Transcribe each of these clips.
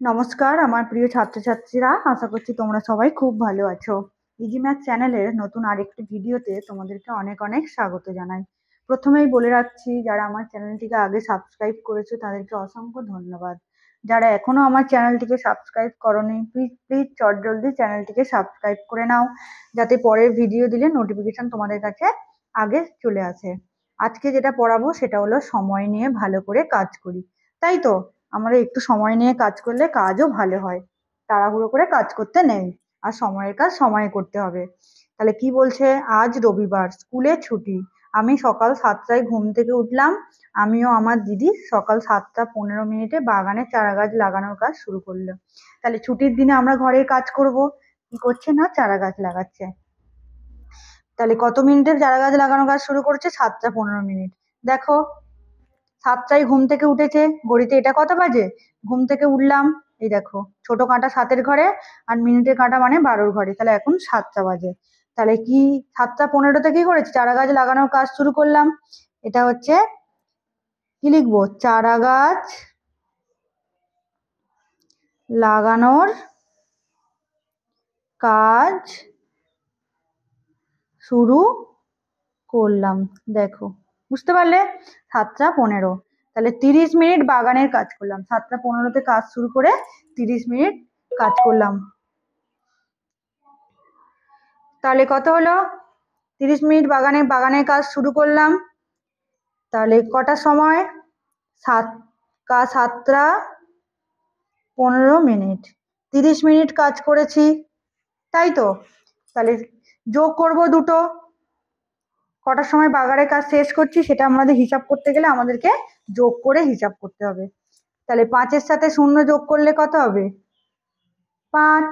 নমস্কার আমার প্রিয় ছাত্রছাত্রীরা, আশা করছি তোমরা সবাই খুব ভালো আছো। ইজি ম্যাথ চ্যানেলের নতুন আরেকটি ভিডিওতে তোমাদেরকে অনেক অনেক স্বাগত জানাই। প্রথমেই বলে রাখছি, যারা আমার চ্যানেলটিকে আগে সাবস্ক্রাইব করেছো তাদেরকে অসংখ্য ধন্যবাদ। যারা এখনো আমার চ্যানেলটিকে সাবস্ক্রাইব করোনি, প্লিজ প্লিজ চটজলদি চ্যানেলটিকে সাবস্ক্রাইব করে নাও, যাতে পরের ভিডিও দিলে নোটিফিকেশন তোমাদের কাছে আগে চলে আসে। আজকে যেটা পড়াবো সেটা হলো সময় নিয়ে ভালো করে কাজ করি, তাই তো? আমরা একটু সময় নিয়ে কাজ করলে কাজও ভালো হয়। তাড়াহুড়ো করে কাজ করতে নেই, আর সময়ের কাজ সময়ে করতে হবে। তাহলে কি বলছে, আজ রবিবার, স্কুলে ছুটি। আমি সকাল 7টায় ঘুম থেকে উঠলাম। আমিও আমার দিদি সকাল 7টা 15 মিনিটে বাগানে চারা গাছ লাগানোর কাজ শুরু করলো। তাহলে ছুটির দিনে আমরা ঘরের কাজ করব, কি করছে না, চারা গাছ লাগাচ্ছে। তাহলে কত মিনিটের চারা গাছ লাগানোর কাজ শুরু করছে? 7টা 15 মিনিট। দেখো, 7টায় ঘুম থেকে উঠেছে, ঘড়িতে এটা কত বাজে? ঘুম থেকে উঠলাম, এই দেখো ছোট কাঁটা 7-এর ঘরে আর মিনিটের কাঁটা মানে 12-র ঘরে, তাহলে এখন 7টা বাজে। তাহলে কি 7টা 15তে কি করেছি? চারা গাছ লাগানোর কাজ শুরু করলাম। এটা হচ্ছে কি লিখবো? চারা গাছ লাগানোর কাজ শুরু করলাম। দেখো, বুঝতে পারলে? 7টা 15। তাহলে 30 মিনিট বাগানের কাজ করলাম। 7টা 15তে কাজ শুরু করে 30 মিনিট কাজ করলাম। তাহলে কত হলো? 30 মিনিট বাগানের কাজ শুরু করলাম। তাহলে কটার সময়? 7টা 15 মিনিট। 30 মিনিট কাজ করেছি, তাই তো? তাহলে যোগ করব দুটো। কটার সময় বাগানের কাজ শেষ করছি সেটা আমাদের হিসাব করতে গেলে আমাদেরকে যোগ করে হিসাব করতে হবে। তাহলে 5-এর সাথে 0 যোগ করলে কত হবে? 5।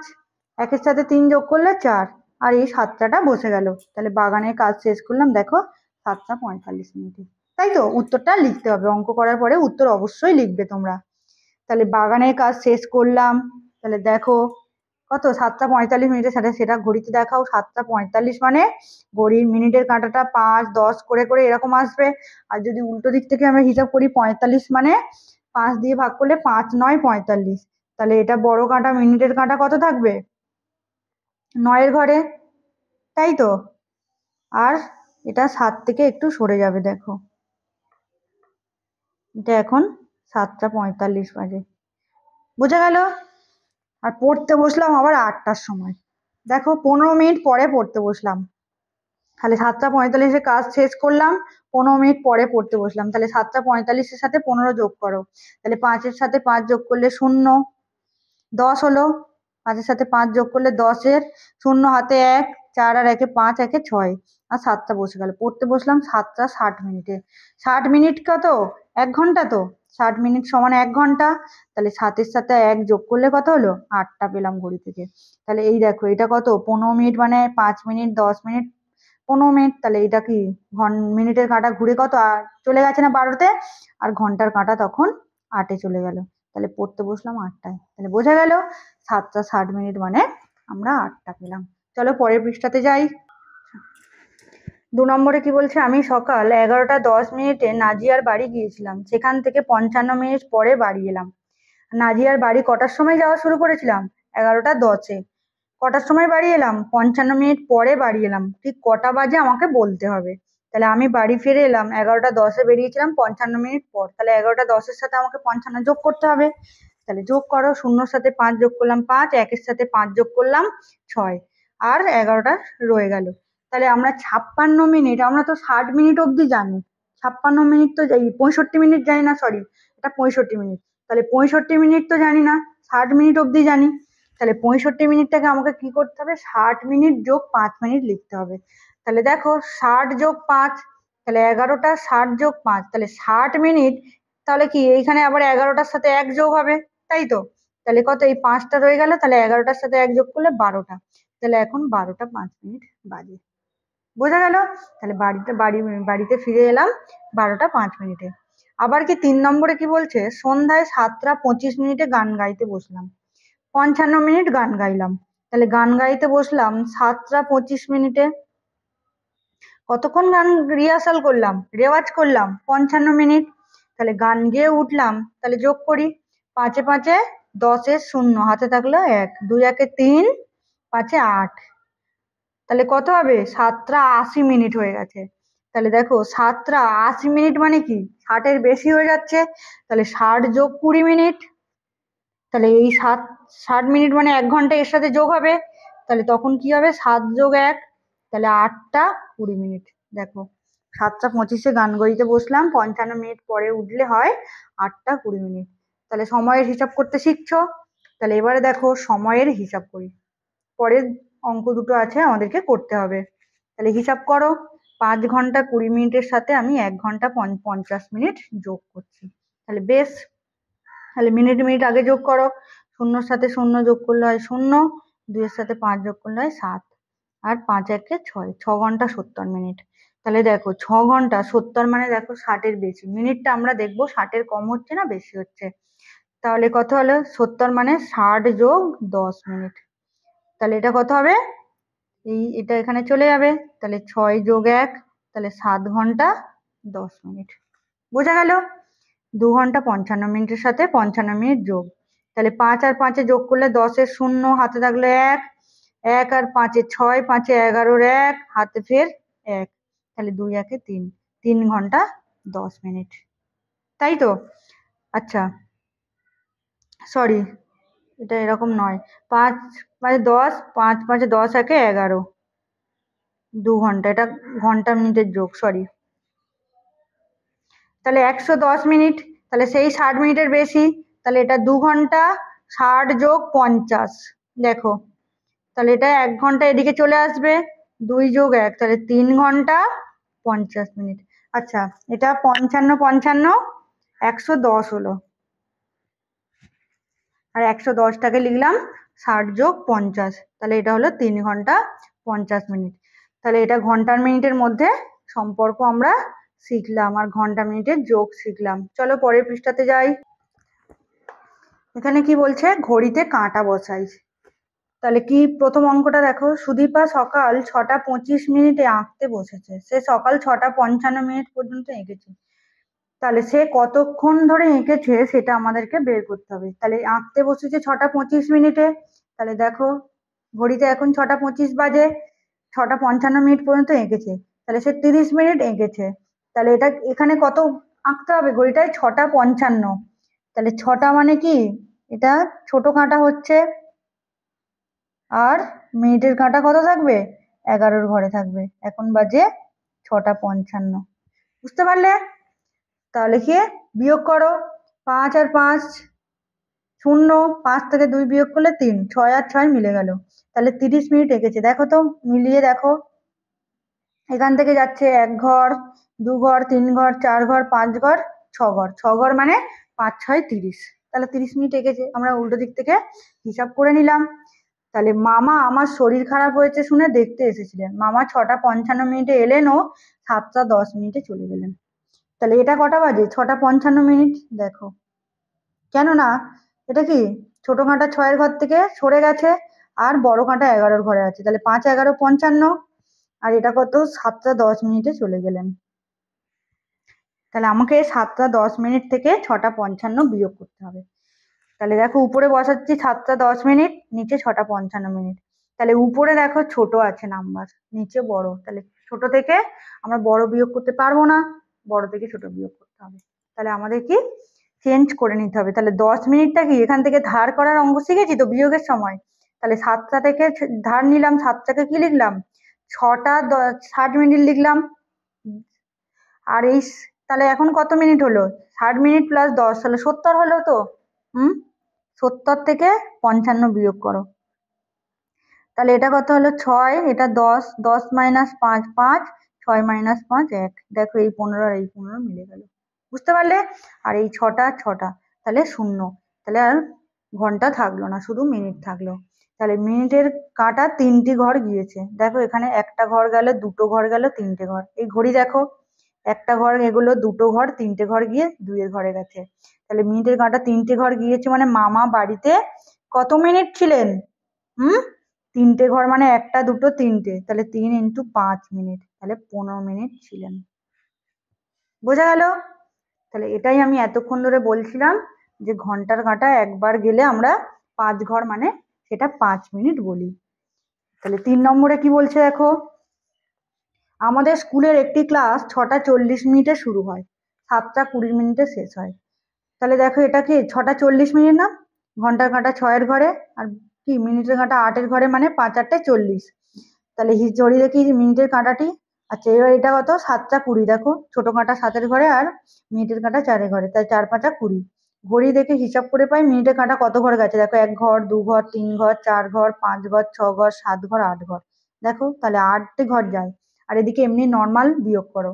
1-এর সাথে 3 যোগ করলে 4, আর এই 7টাটা বসে গেল। তাহলে বাগানের কাজ শেষ করলাম, দেখো 7টা 45 মিনিটে। তাই তো? উত্তরটা লিখতে হবে, অঙ্ক করার পরে উত্তর অবশ্যই লিখবে তোমরা। তাহলে বাগানের কাজ শেষ করলাম। তাহলে দেখো কত? 7টা 45 মিনিটের সাথে সেটা ঘড়িতে দেখাও। 7টা 45 মানে ঘড়ির মিনিটের কাঁটাটা 5 10 করে করে এরকম আসবে। আর যদি উল্টো দিক থেকে আমরা হিসাব করি, 45 মানে 5 দিয়ে ভাগ করলে 5 9 45। তাহলে এটা বড় কাঁটা, মিনিটের কাঁটা কত থাকবে? 9-এর ঘরে, তাই তো? আর এটা 7 থেকে একটু সরে যাবে, দেখো এটা এখন 7টা 45 বাজে। বোঝা গেল? আর পড়তে বসলাম আবার 8টার সময়। দেখো 15 মিনিট পরে পড়তে বসলাম। তাহলে 7টা 45-এ কাজ শেষ করলাম, 15 মিনিট পরে পড়তে বসলাম। তাহলে 7টা 45-এর সাথে 15 যোগ করো। তাহলে 5-এর সাথে 5 যোগ করলে 0, 10 হলো। 5-এর সাথে 5 যোগ করলে 10-এর 0 হাতে 1, 4 আর 1-এ 5, 1-এ 6, আর 7টা বসে গেল। পড়তে বসলাম 7টা 60 মিনিটে। 60 মিনিট কত? 1 ঘন্টা তো। 60 মিনিট সমান 1 ঘন্টা। তাহলে 7-এর সাথে 1 যোগ করলে কত হলো? 8টা পেলাম ঘড়ি থেকে। তাহলে এই দেখো এটা কত? 15 মিনিট মানে 5 মিনিট 10 মিনিট 15 মিনিট। তাহলে এটা কি মিনিটের কাঁটা ঘুরে কত চলে গেছে না 12-তে, আর ঘন্টার কাঁটা তখন 8-এ চলে গেল। তাহলে পড়তে বসলাম 8টায়। তাহলে বোঝা গেল 7টা 60 মিনিট মানে আমরা 8টা পেলাম। চলো পরের পৃষ্ঠাতে যাই। 2 নম্বরে কি বলছে, আমি সকাল 11টা 10 মিনিটে নাজিয়ার বাড়ি গিয়েছিলাম, সেখান থেকে 55 মিনিট পরে বাড়ি এলাম। নাজিয়ার বাড়ি কটার সময় যাওয়া শুরু করেছিলাম? 11টা 10-এ। কটার সময় বাড়ি এলাম? 55 মিনিট পরে বাড়ি এলাম। ঠিক কটা বাজে আমাকে বলতে হবে। তাহলে আমি বাড়ি ফিরে এলাম 11টা 10-এ, বেরিয়েছিলাম 55 মিনিট পর। তাহলে 11টা 10-এর সাথে আমাকে 55 যোগ করতে হবে। তাহলে যোগ করো, 0-র সাথে 5 যোগ করলাম 5, 1-এর সাথে 5 যোগ করলাম 6, আর 11টা রয়ে গেল। তাহলে আমরা 56 মিনিট, আমরা তো 60 মিনিট অবধি জানি। 56 মিনিট তো 65 মিনিট জানি না, সরি, এটা 65 মিনিট। তাহলে 65 মিনিট তো জানি না, 60 মিনিট অবধি জানি। তাহলে 65 মিনিটটাকে আমাকে কি করতে হবে? 60 মিনিট যোগ 5 মিনিট লিখতে হবে। তাহলে দেখো 60 যোগ 5, তাহলে 11টা 60 যোগ 5, তাহলে 60 মিনিট। তাহলে কি এইখানে আবার 11টার সাথে 1 যোগ হবে, তাই তো? তাহলে কত? এই 5টা রয়ে গেল। তাহলে 11টার সাথে 1 যোগ করলে 12টা। তাহলে এখন 12টা 5 মিনিট বাজে। বোঝা গেল? তাহলে বাড়িতে ফিরে এলাম 12টা 5 মিনিটে। আবার কি 3 নম্বরে কি বলছে, সন্ধ্যায় 7টা 25 মিনিটে গান গাইতে বসলাম। 55 মিনিট গান গাইলাম। তাহলে গান গাইতে বসলাম 7টা 25 মিনিটে। কতক্ষণ গান রিহার্সাল করলাম, রেওয়াজ করলাম? 55 মিনিট। তাহলে গান গেয়ে উঠলাম, তাহলে যোগ করি। 5-এ 5-এ 10-এর 0 হাতে থাকলো 1, 2 একে 3, 5-এ 8, তাহলে কত হবে? 7টা 80 মিনিট হয়ে গেছে। তাহলে দেখো 7টা 80 মিনিট মানে কি 60-এর বেশি হয়ে যাচ্ছে, তাহলে 60 যোগ 20 মিনিট, তাহলে এই 60 মিনিট মানে 1 ঘন্টা এর সাথে যোগ হবে, তাহলে তখন কি হবে 7 যোগ 1, তাহলে 8টা 20 মিনিট। দেখো 7টা 25-এ গান গাইতে বসলাম, 55 মিনিট পরে উঠলে হয় 8টা 20 মিনিট। তাহলে সময়ের হিসাব করতে শিখছো। তাহলে এবারে দেখো সময়ের হিসাব করি, পরের অঙ্ক দুটো আছে আমাদেরকে করতে হবে। তাহলে হিসাব করো, 5 ঘন্টা 20 মিনিটের সাথে আমি 1 ঘন্টা 50 মিনিট যোগ করছি। তাহলে বেশ, তাহলে মিনিট মিনিট আগে যোগ করো, 0-র সাথে 0 যোগ করলে হয় 0, 2-এর সাথে 5 যোগ করলে হয় 7, আর 5 একে 6, 6 ঘন্টা 70 মিনিট। তাহলে দেখো 6 ঘন্টা 70 মানে দেখো 60-এর বেশি, মিনিটটা আমরা দেখবো 60-এর কম হচ্ছে না বেশি হচ্ছে। তাহলে কত হলো 70 মানে 60 যোগ 10 মিনিট, তাহলে এটা কত হবে? এটা এখানে চলে যাবে, তাহলে 6 যোগ 1, তাহলে 7 ঘন্টা 10 মিনিট। বোঝা গেল? 2 ঘন্টা 55 মিনিটের সাথে 55 মিনিট যোগ, তাহলে 5 আর 5-এ যোগ করলে 10-এর 0 হাতে থাকলে 1, 1 আর 5-এ 6, 5-এ 11-র 1 হাতে ফের 1, তাহলে 2 একে 3, 3 ঘন্টা 10 মিনিট, তাই তো? আচ্ছা সরি, এটা এরকম নয়, 5 5 10, 5 5-এ 10 একে 11, 2 ঘন্টা, এটা ঘন্টা মিনিটের যোগ, সরি। তাহলে 110 মিনিট, তাহলে সেই 60 মিনিটের বেশি, তাহলে এটা 2 ঘন্টা 60 যোগ 50, দেখো তাহলে এটা 1 ঘন্টা এদিকে চলে আসবে, 2 যোগ 1, তাহলে 3 ঘন্টা 50 মিনিট। আচ্ছা এটা 55 55 110 হলো, আর 110টাকে লিখলাম 60 যোগ 50, তাহলে এটা হলো 3 ঘন্টা 50 মিনিট। তাহলে এটা ঘন্টার মিনিটের মধ্যে সম্পর্ক আমরা শিখলাম, আর ঘন্টা মিনিটের যোগ শিখলাম। চলো পরের পৃষ্ঠাতে যাই। এখানে কি বলছে? ঘড়িতে কাঁটা বসাই। তাহলে কি প্রথম অঙ্কটা দেখো, সুদীপা সকাল 6টা 25 মিনিটে আঁকতে বসেছে, সে সকাল 6টা 55 মিনিট পর্যন্ত এঁকেছে, তাহলে সে কতক্ষণ ধরে এঁকেছে সেটা আমাদেরকে বের করতে হবে। তাহলে আঁকতে বসেছে 6টা 25 মিনিটে, তাহলে দেখো ঘড়িতে এখন 6টা 25 বাজে, 6টা 55 মিনিট পর্যন্ত এঁকেছে, তাহলে সে 30 মিনিট এঁকেছে। তাহলে এটা এখানে কত আঁকতে হবে? ঘড়িটায় 6টা 55, তাহলে 6টা মানে কি এটা ছোট কাঁটা হচ্ছে, আর মিনিটের কাঁটা কত থাকবে? 11-র ঘরে থাকবে। এখন বাজে 6টা 55, বুঝতে পারলে? তাহলে কি বিয়োগ করো, 5 আর 5 0, 5 থেকে 2 বিয়োগ করলে 3, 6 আর 6 মিলে গেল, তাহলে 30 মিনিট এঁকেছে। দেখো তো মিলিয়ে দেখো, এখান থেকে যাচ্ছে 1 ঘর, 2 ঘর, 3 ঘর, 4 ঘর, 5 ঘর, 6 ঘর, 6 ঘর মানে 5 6 30, তাহলে 30 মিনিট এঁকেছে। আমরা উল্টো দিক থেকে হিসাব করে নিলাম। তাহলে মামা আমার শরীর খারাপ হয়েছে শুনে দেখতে এসেছিলেন, মামা 6টা 55 মিনিটে এলেন ও 7টা 10 মিনিটে চলে গেলেন। তাহলে এটা কটা বাজে? 6টা 55 মিনিট। দেখো কেননা এটা কি ছোট কাঁটা 6-এর ঘর থেকে সরে গেছে, আর বড় কাঁটা 11-র ঘরে আছে, তাহলে 5 11 55, আর এটা কত 7টা 10 মিনিটে চলে গেলেন। তাহলে আমাকে 7টা 10 মিনিট থেকে 6টা 55 বিয়োগ করতে হবে। তাহলে দেখো উপরে বসাচ্ছি 7টা 10 মিনিট, নিচে 6টা 55 মিনিট। তাহলে উপরে দেখো ছোট আছে নাম্বার, নিচে বড়, তাহলে ছোট থেকে আমরা বড় বিয়োগ করতে পারবো না, বড় থেকে ছোট বিয়োগ করতে হবে। তাহলে আমাদের কি চেঞ্জ করে নিতে হবে। তাহলে 10 মিনিটটা কি এখান থেকে ধার করার অঙ্ক শিখেছি তো বিয়োগের সময়, তাহলে 7টা থেকে ধার নিলাম, 7টাকে কি লিখলাম 6টা 60 মিনিট লিখলাম, আর এই তাহলে এখন কত মিনিট হলো? 60 মিনিট প্লাস 10, তাহলে 70 হলো তো। হুম, 70 থেকে 55 বিয়োগ করো, তাহলে এটা কত হলো 6, এটা 10, 10 মাইনাস 5 5, 6 মাইনাস 5 1, দেখো এই 15 আর এই 15 মিলে গেল, বুঝতে পারলে? আর এই 6টা 6টা, তাহলে 0, তাহলে আর ঘন্টা থাকলো না, শুধু মিনিট থাকলো। তাহলে মিনিটের কাঁটা 3টি ঘর গিয়েছে, দেখো এখানে একটা ঘর গেল, দুটো ঘর গেল, 3টে ঘর, এই ঘড়ি দেখো একটা ঘর এগুলো, দুটো ঘর, 3টে ঘর গিয়ে 2-এর ঘরে গেছে। তাহলে মিনিটের কাঁটা 3টে ঘর গিয়েছে মানে মামা বাড়িতে কত মিনিট ছিলেন? হুম, 3টে ঘর মানে একটা দুটো 3টে, তাহলে 3 ইন্টু 5 মিনিট, তাহলে 15 মিনিট ছিলেন। বোঝা গেল? তাহলে এটাই আমি এতক্ষণ ধরে বলছিলাম যে ঘন্টার কাঁটা একবার গেলে আমরা 5 ঘর মানে সেটা 5 মিনিট বলি। তাহলে 3 নম্বরে কি বলছে দেখো, আমাদের স্কুলের একটি ক্লাস 6টা 40 মিনিটে শুরু হয়, 7টা 20 মিনিটে শেষ হয়। তাহলে দেখো এটা কি 6টা 40 মিনিট না, ঘন্টার কাঁটা 6-এর ঘরে আর কি মিনিটের কাঁটা 8-এর ঘরে, মানে 5 আর 8 = 40। তাহলে হিস্টোরি দেখি মিনিটের কাঁটাটি। আচ্ছা এবার এটা কত 7টা 20, দেখো ছোট কাঁটা 7-এর ঘরে আর মিনিটের কাঁটা 4-এর ঘরে, তাই 4 × 5 = 20। ঘড়ি দেখে হিসাব করে পাই মিনিটের কাঁটা কত ঘর গেছে, দেখো 1 ঘর 2 ঘর 3 ঘর 4 ঘর 5 ঘর 6 ঘর 7 ঘর 8 ঘর। দেখো তাহলে 8 ঘর যায়। আর এদিকে এমনি নর্মাল বিয়োগ করো,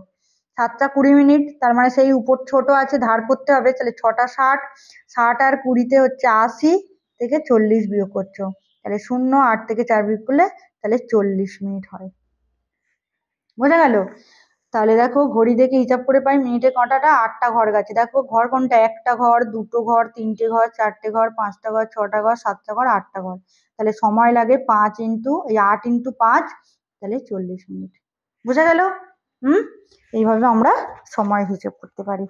7টা 20 মিনিট তার মানে সেই উপর ছোট আছে ধার করতে হবে, তাহলে 6টা 60, 60 আর 20-তে হচ্ছে 80, থেকে 40 বিয়োগ করছো, তাহলে 0, 8 থেকে 4 বিয়োগ করলে তাহলে 40 মিনিট হয়। বোঝা গেল? তাহলে দেখো ঘড়ি দেখে হিসাব করে পাই মিনিটের কাঁটাটা 8টা ঘর গেছে, দেখো ঘর কোনটা, 1টা ঘর 2টো ঘর 3টে ঘর 4টে ঘর 5টা ঘর 6টা ঘর 7টা ঘর 8টা ঘর। তাহলে সময় লাগে 8 × 5, তাহলে 40 মিনিট। বোঝা গেল? হুম, এইভাবে আমরা সময় হিসেব করতে পারি।